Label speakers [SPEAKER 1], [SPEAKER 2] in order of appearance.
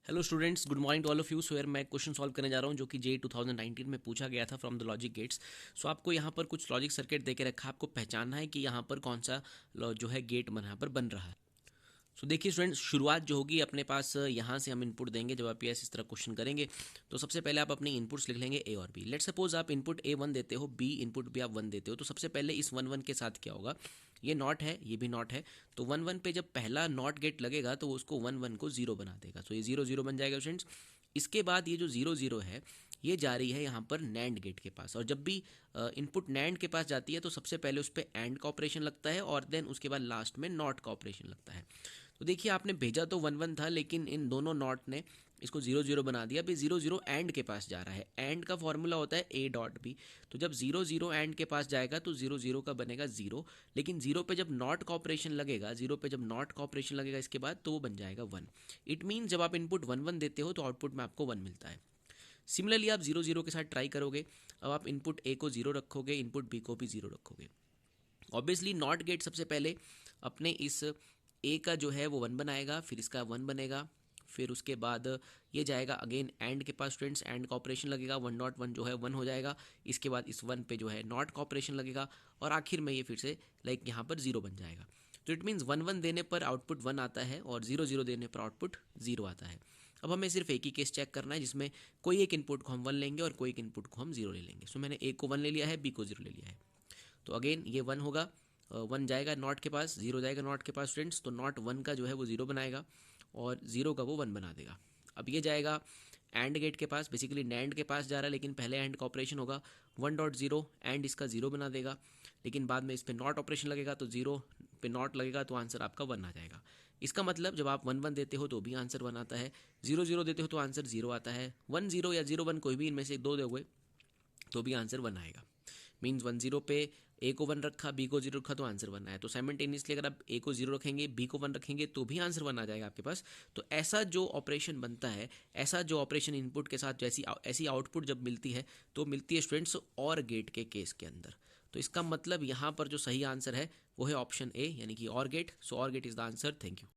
[SPEAKER 1] Hello students, good morning to all of you. So यार मैं question solve करने जा रहा हूँ जो कि जे 2019 में पूछा गया था फ्रॉम द लॉजिक गेट्स। सो आपको यहाँ पर कुछ लॉजिक सर्किट दे के रखा है, आपको पहचानना है कि यहाँ पर कौन सा जो है गेट यहाँ पर बन रहा है। सो देखिए स्टूडेंट्स, शुरुआत जो होगी अपने पास यहाँ से हम इनपुट देंगे जब आप इस तरह क्वेश्चन करेंगे। तो सबसे पहले आप अपनी इनपुट्स लिख लेंगे ए और बी। लेट सपोज आप इनपुट ए 1 देते हो, बी इनपुट बी आप 1 देते हो। तो सबसे पहले इस 1 1 के साथ क्या होगा, ये नॉट है, ये भी नॉट है। तो 1 1 पे जब पहला नॉट गेट लगेगा तो उसको 1 1 को 0 बना देगा। तो ये 0 0 बन जाएगा स्टूडेंट्स। इसके बाद ये जो 0 0 है ये जा रही है यहाँ पर नैंड गेट के पास, और जब भी इनपुट नैंड के पास जाती है तो सबसे पहले उस पर एंड का ऑपरेशन लगता है और देन उसके बाद लास्ट में नॉट का ऑपरेशन लगता है। तो देखिए आपने भेजा तो 1 1 था, लेकिन इन दोनों नॉट ने इसको 0 0 बना दिया। अभी 0 0 एंड के पास जा रहा है, एंड का फॉर्मूला होता है ए डॉट बी। तो जब 0 0 एंड के पास जाएगा तो 0 0 का बनेगा 0, लेकिन 0 पे जब नॉट का ऑपरेशन लगेगा, 0 पे जब नॉट का ऑपरेशन लगेगा इसके बाद, तो वो बन जाएगा 1। इट मीन जब आप इनपुट 1 1 देते हो तो आउटपुट में आपको 1 मिलता है। सिमिलरली आप 0 0 के साथ ट्राई करोगे। अब आप इनपुट ए को 0 रखोगे, इनपुट बी को भी 0 रखोगे। ऑब्वियसली नॉट गेट सबसे पहले अपने इस ए का जो है वो 1 बनाएगा, फिर इसका 1 बनेगा, फिर उसके बाद ये जाएगा अगेन एंड के पास। स्टूडेंट्स, एंड का ऑपरेशन लगेगा, 1 नॉट 1 जो है 1 हो जाएगा। इसके बाद इस 1 पे जो है नॉट का ऑपरेशन लगेगा, और आखिर में ये फिर से यहाँ पर 0 बन जाएगा। तो इट मीन्स 1 1 देने पर आउटपुट 1 आता है और 0 0 देने पर आउटपुट 0 आता है। अब हमें सिर्फ एक ही केस चेक करना है जिसमें कोई एक इनपुट को हम 1 लेंगे और कोई एक इनपुट को हम 0 ले लेंगे। सो मैंने ए को 1 ले लिया है, बी को 0 ले लिया है। तो अगेन ये 1 होगा, 1 जाएगा नॉट के पास, 0 जाएगा नॉट के पास। स्टूडेंट्स, तो नॉट 1 का जो है वो 0 बनाएगा और 0 का वो 1 बना देगा। अब ये जाएगा एंड गेट के पास, बेसिकली नैंड के पास जा रहा है, लेकिन पहले एंड का ऑपरेशन होगा 1 डॉट 0, एंड इसका 0 बना देगा, लेकिन बाद में इस पर नॉट ऑपरेशन लगेगा तो 0 पे नॉट लगेगा तो आंसर आपका 1 आ जाएगा। इसका मतलब जब आप 1 1 देते हो तो भी आंसर 1 आता है, 0 0 देते हो तो आंसर 0 आता है, 1 0 या 0 1 कोई भी इनमें से दो दोगे तो भी आंसर 1 आएगा। मीन्स 1 0 पे ए को 1 रखा, बी को 0 रखा तो आंसर 1 आया। तो साइमल्टेनियसली अगर आप ए को 0 रखेंगे, बी को 1 रखेंगे तो भी आंसर 1 आ जाएगा आपके पास। तो ऐसा जो ऑपरेशन बनता है, ऐसा जो ऑपरेशन इनपुट के साथ जैसी ऐसी आउटपुट जब मिलती है तो मिलती है स्टूडेंट्स और गेट के केस के अंदर। तो इसका मतलब यहाँ पर जो सही आंसर है वो है ऑप्शन ए, यानी कि और gate. So or gate is the answer. Thank you.